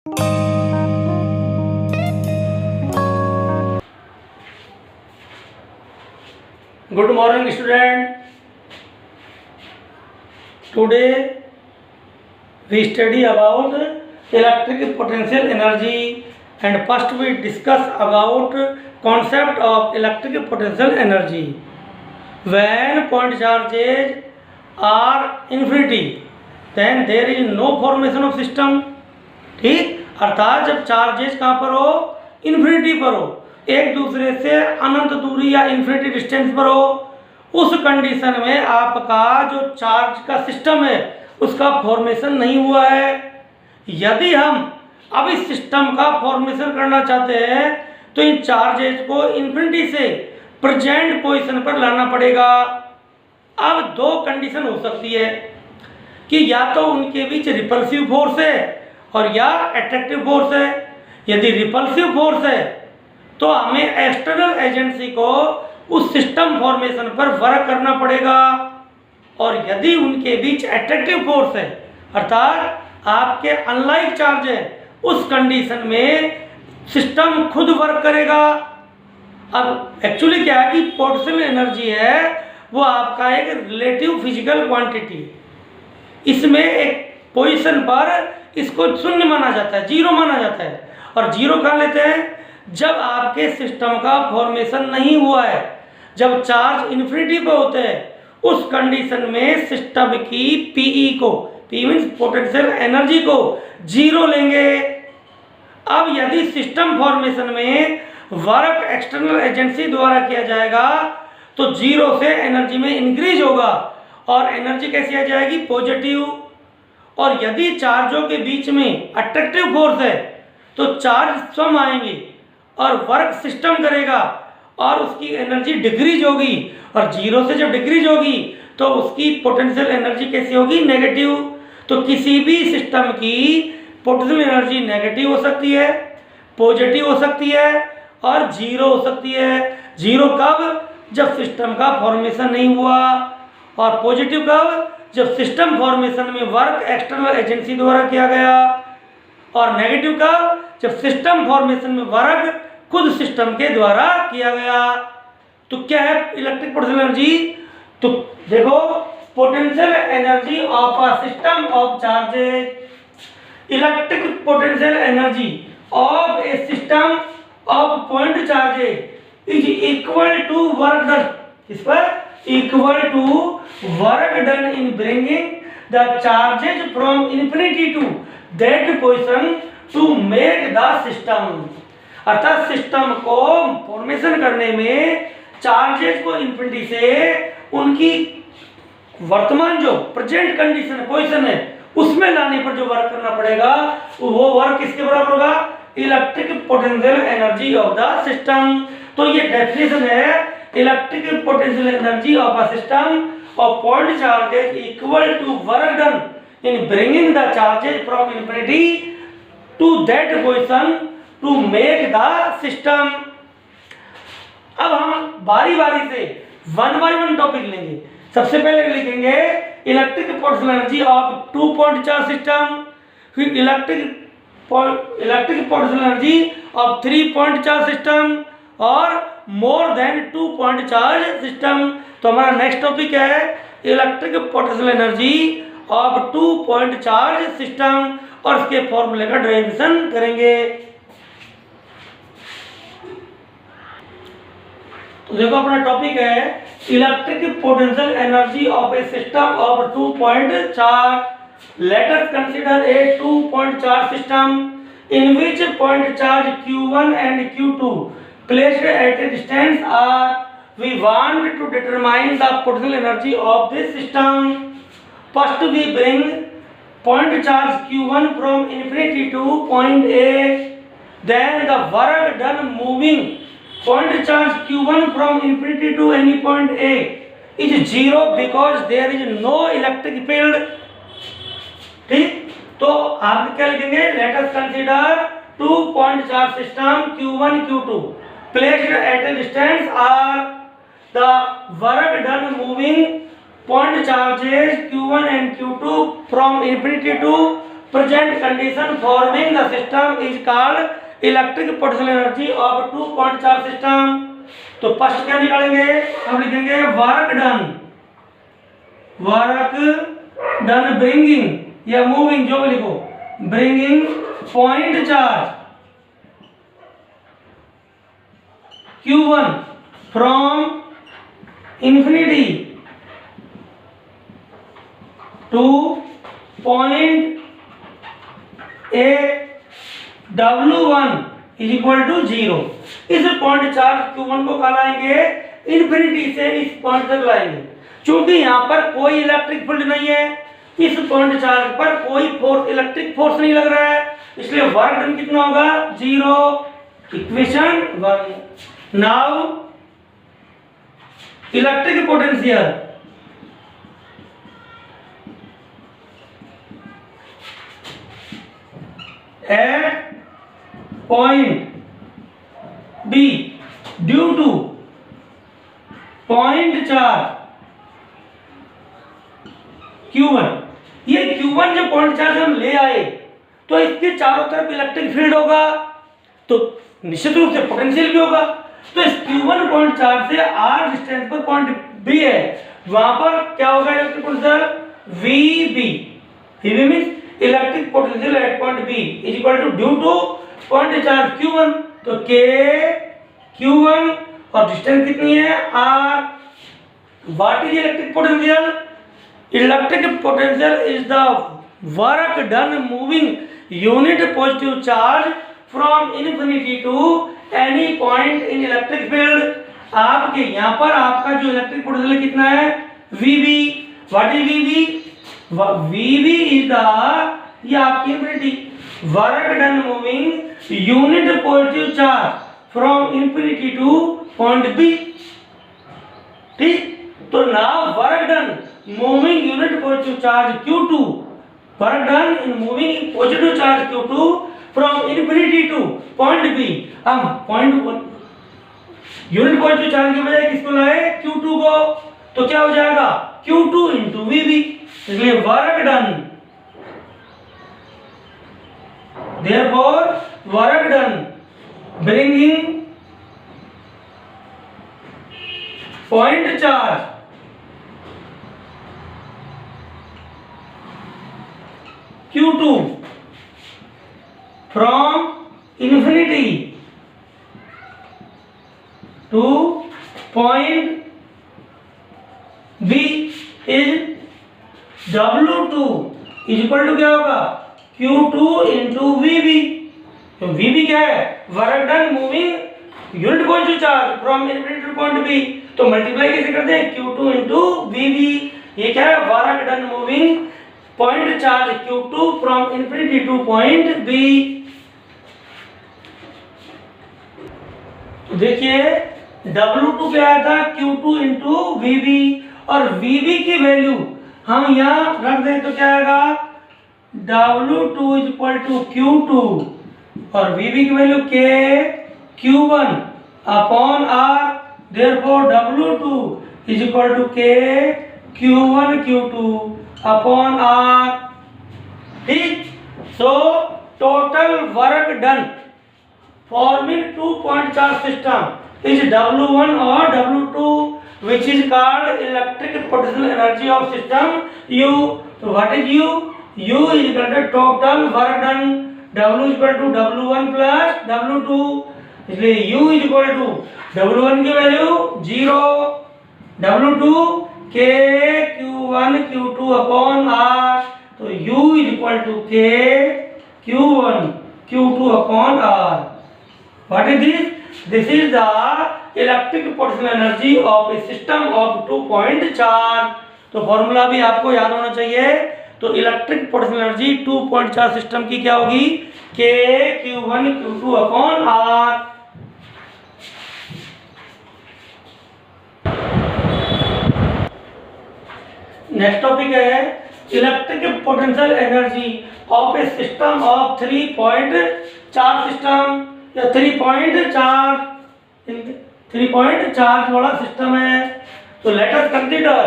Good morning, student. Today we study about electric potential energy, and first we discuss about concept of electric potential energy. When point charges are infinity, then there is no formation of system. ठीक, अर्थात जब charges कहाँ पर हो, infinity पर हो, एक दूसरे से अनंत दूरी या इन्फिनिटी डिस्टेंस पर हो, उस कंडीशन में आपका जो चार्ज का सिस्टम है उसका फॉर्मेशन नहीं हुआ है। यदि हम अब इस सिस्टम का फॉर्मेशन करना चाहते हैं तो इन चार्जेस को इन्फिनिटी से प्रेजेंट पोजीशन पर लाना पड़ेगा। अब दो कंडीशन हो सकती है कि या तो उनके बीच रिपल्सिव फोर्स है और या अट्रैक्टिव फोर्स है। यदि रिपल्सिव फोर्स है तो हमें एक्सटर्नल एजेंसी को उस सिस्टम फॉर्मेशन पर वर्क करना पड़ेगा, और यदि उनके बीच अट्रैक्टिव फोर्स है अर्थात आपके अनलाइक चार्ज है, उस कंडीशन में सिस्टम खुद वर्क करेगा। अब एक्चुअली क्या है कि पोटेंशियल एनर्जी है वो आपका एक रिलेटिव फिजिकल क्वांटिटी, इसमें एक पोजीशन पर इसको शून्य माना जाता है, जीरो माना जाता है। और जीरो कहाँ लेते हैं? जब आपके सिस्टम का फॉर्मेशन नहीं हुआ है, जब चार्ज इन्फिनिटी पे होते हैं, उस कंडीशन में सिस्टम की पीई को, पी मीन्स पोटेंशियल एनर्जी को जीरो लेंगे। अब यदि सिस्टम फॉर्मेशन में वर्क एक्सटर्नल एजेंसी द्वारा किया जाएगा तो जीरो से एनर्जी में इंक्रीज होगा और एनर्जी कैसी आ जाएगी? पॉजिटिव। और यदि चार्जों के बीच में अट्रैक्टिव फोर्स है तो चार्ज स्वयं आएंगे और वर्क सिस्टम करेगा और उसकी एनर्जी डिक्रीज होगी, और जीरो से जब डिक्रीज होगी तो उसकी पोटेंशियल एनर्जी कैसी होगी? नेगेटिव। तो किसी भी सिस्टम की पोटेंशियल एनर्जी नेगेटिव हो सकती है, पॉजिटिव हो सकती है और जीरो हो सकती है। जीरो कब? जब सिस्टम का फॉर्मेशन नहीं हुआ, और पॉजिटिव कब? जब सिस्टम फॉर्मेशन में वर्क एक्सटर्नल एजेंसी द्वारा किया गया, और नेगेटिव कब? जब सिस्टम फॉर्मेशन में वर्क खुद सिस्टम के द्वारा किया गया। तो क्या है इलेक्ट्रिक पोटेंशियल एनर्जी? तो देखो, potential energy of a system of charges, electric potential energy of a system of point charges is equal to work done, इस पर equal to work done in bringing the charges from infinity to that position to make the system. अर्थात system को formation करने में charges को infinity से उनकी वर्तमान जो प्रेजेंट कंडीशन पोजीशन है उसमें लाने पर जो वर्क करना पड़ेगा वो वर्क किसके बराबर होगा? Electric potential energy of the system. तो ये डेफिनेशन है, electric potential energy of a system of point charges equal to work done in bringing the charges from infinity to that position to make the system. अब हम बारी बारी से one by one topic लेंगे। सबसे पहले लिखेंगे electric potential energy of 2 point charge system, फिर electric potential energy of 3 point charge system और more than 2 point charge system. तो हमारा नेक्स्ट टॉपिक है electric potential energy of 2 point charge system, और इसके फॉर्मूले का डेरिवेशन करेंगे। तो देखो, अपना टॉपिक है electric potential energy of a system of 2 point charge. Late us consider a 2 point charge system in which point charge Q1 and Q2 placed at a distance R. We want to determine the potential energy of this system. First we bring point charge Q1 from infinity to point A. Then the work done moving point charge Q1 from infinity to any point A is zero because there is no electric field. ठीक, तो आप क्या लिखेंगे? Let us consider 2 point charge system Q1 Q2 placed at a distance R. The work done moving point charges Q1 and Q2 from infinity to present condition forming the system is called electric potential energy of 2 point charge system। तो first क्या निकालेंगे, हम लिखेंगे work done bringing या moving, जो भी लिखो, bringing point charge Q1 from infinity to point A W1 is equal to 0। इस पॉइंट चार्ज Q1 को कहाँ लाएंगे, इन्फिनिटी से इस पॉइंट तक लाएंगे। क्योंकि यहाँ पर कोई इलेक्ट्रिक फील्ड नहीं है, इस पॉइंट चार्ज पर कोई फोर्स, इलेक्ट्रिक फोर्स नहीं लग रहा है, इसलिए वर्क डन कितना होगा, 0। Equation 1। Now electric potential at point be due to point charge Q1। ये Q1 जो पॉइंट चार्ज हम ले आए तो इसके चारों तरफ इलेक्ट्रिक फील्ड होगा, तो निश्चित रूप से पोटेंशियल भी होगा। तो इस Q1 पॉइंट चार्ज से r डिस्टेंस पर पॉइंट B है, वहां पर क्या होगा, electric potential VB। VB means electric potential at point B is equal to due to point charge Q1। तो K Q1 और डिस्टेंस कितनी है, r। What is electric potential? Electric potential is the work done moving unit positive charge from infinity to any point in electric field। आपके यहाँ पर आपका जो electric potential कितना है, VB। What is VB? VB is the, ये आपकी infinity, work done moving unit positive charge from infinity two point B। ठीक, तो now work done moving unit positive charge Q2, work done in moving positive charge Q2 from infinity to point B। हम point unit positive charge की बजाय किसको लाए, Q2 को, तो क्या हो जाएगा, Q2 into VB। इसलिए work done, therefore work done bringing point charge Q2 from infinity to point B is W2 is equal to क्या होगा, Q2 into VB। तो VB क्या है, work done moving unit positive charge from infinity two point B। तो multiply कैसे करते हैं, Q2 into VB। ये क्या है, work done moving point charge Q2 from infinity two point B। देखिए W2 क्या आया था, Q2 into VB, और VB की वैल्यू हम यहाँ रख दें तो क्या आएगा, W2 is equal to Q2 और VB की value K Q1 upon R। therefore W2 is equal to K Q1 Q2 upon R। ठीक, so total work done forming 2 point charge system is W1 और W2 which is called electric potential energy of system U। तो what is U? U is equal to total work done, W is equal to W1 plus W2। इसलिए U is equal to W1 की value 0, W2 K Q1 Q2 upon R। तो U is equal to K Q1 Q2 upon R। What is this? This is the electric potential energy of a system of 2 point charge। तो formula भी आपको याद होना चाहिए। तो electric potential energy 2 point charge system की क्या होगी, K Q1 Q2 upon R। Next topic है electric potential energy of a system of 3 point charge system या 3 पॉइंट चार्ज वाला सिस्टम है। तो let us consider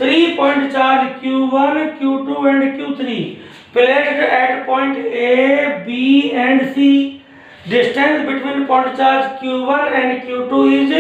3 point charge Q1 Q2 and Q3 placed at point A, B and C. Distance between point charge Q1 and Q2 is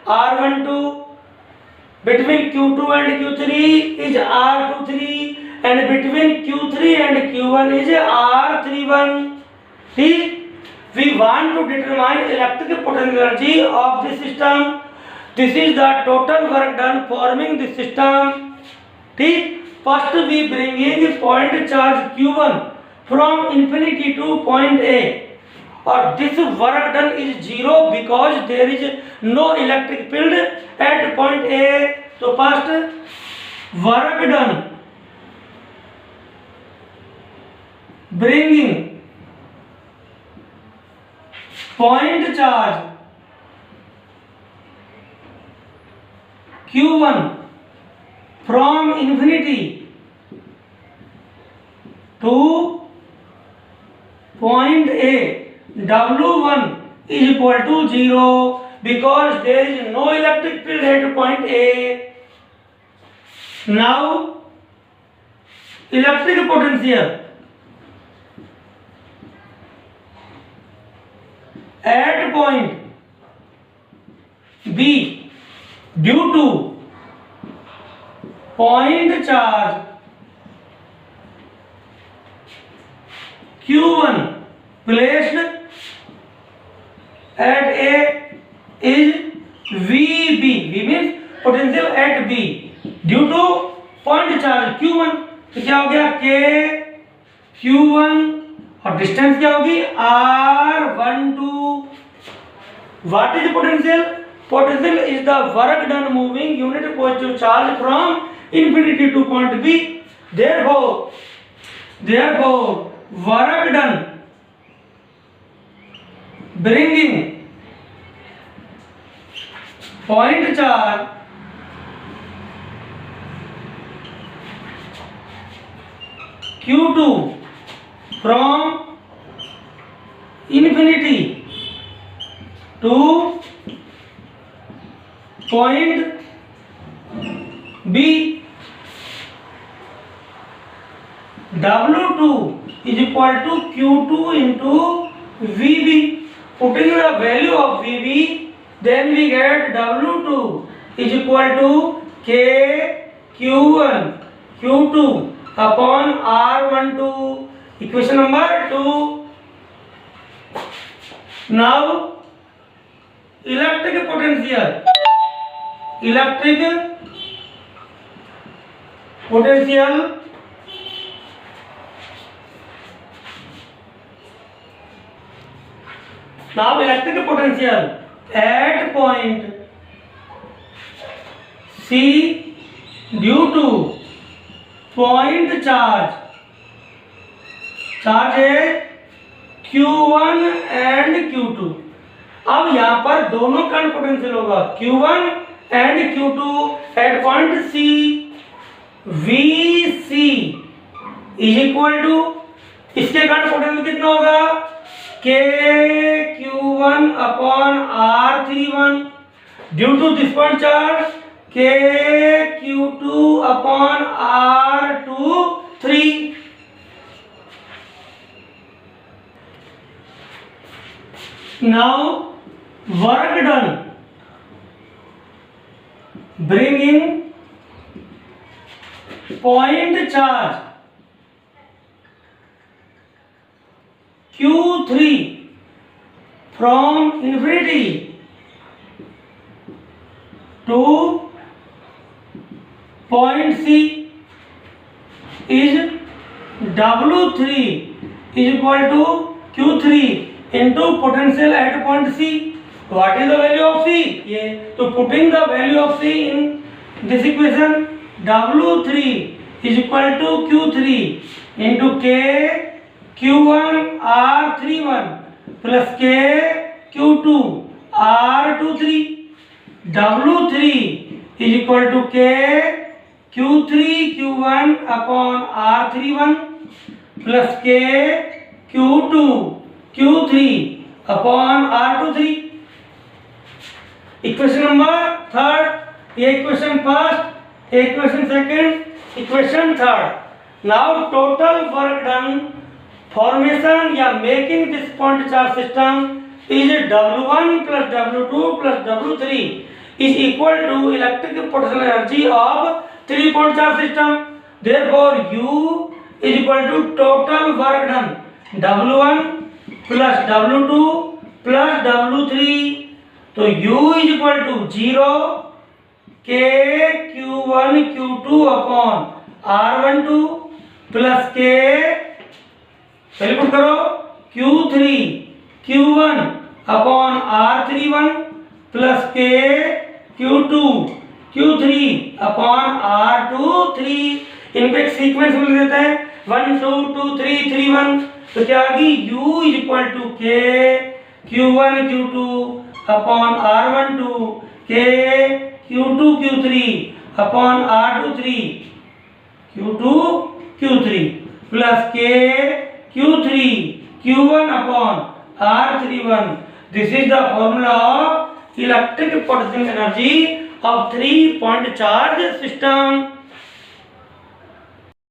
R12. Between Q2 and Q3 is R23 and between Q3 and Q1 is R31. See, we want to determine electric potential energy of the system. This is the total work done forming the system. See, first we bringing point charge Q1 from infinity to point A. Or this work done is zero because there is no electric field at point A. So first work done bringing point charge Q1 from infinity to point A. W1 is equal to 0 because there is no electric field at point A. Now electric potential at point B due to point charge Q1 placed at A is VB. V means potential at B due to point charge Q1. तो क्या हो गया K Q1 और distance क्या होगी R12. What is the potential? Potential is the work done moving unit positive charge from infinity to point B. Therefore, work done bringing point charge Q2 from infinity to point B. W2 is equal to Q2 into VB. Putting the value of VB, then we get W2 is equal to K Q1 Q2 upon R12. Equation number 2. Now electric potential at point C due to point charge है Q1 and Q2. अब यहाँ पर दोनों का potential होगा Q1 and Q2 at point C. VC is equal to इसके कारण potential कितना होगा K Q1 upon R31 due to this point charge K Q2 upon R23. Now work done bringing point charge Q3 from infinity to point C is W3 is equal to Q3 into potential at point C. What is the value of C? ये तो putting the value of C in this equation, W3 is equal to Q3 into K Q1 R31 plus K Q2 R23. W3 is equal to K Q3 Q1 upon R31 plus K Q2 Q3 upon R23. Equation number third. ये equation first, equation second, equation third. Now total work done formation या making this point charge system is W1 plus W2 plus W3 is equal to electric potential energy of 3 point charge system. Therefore U is equal to total work done W1 plus W2 plus W3. तो U is equal to 0 K Q1 Q2 upon R12 plus K calculate करो Q3 Q1 upon R31 plus K Q2 Q3 upon R23. इनको एक sequence में लिख देते हैं 1 2 2 3 3 1. तो क्या आ गई U is equal to K Q1 Q2 upon R12 K Q2 Q3 upon R23 Q2 Q3 plus K Q3 Q1 upon R31. This is the formula of electric potential energy of 3 point charge system.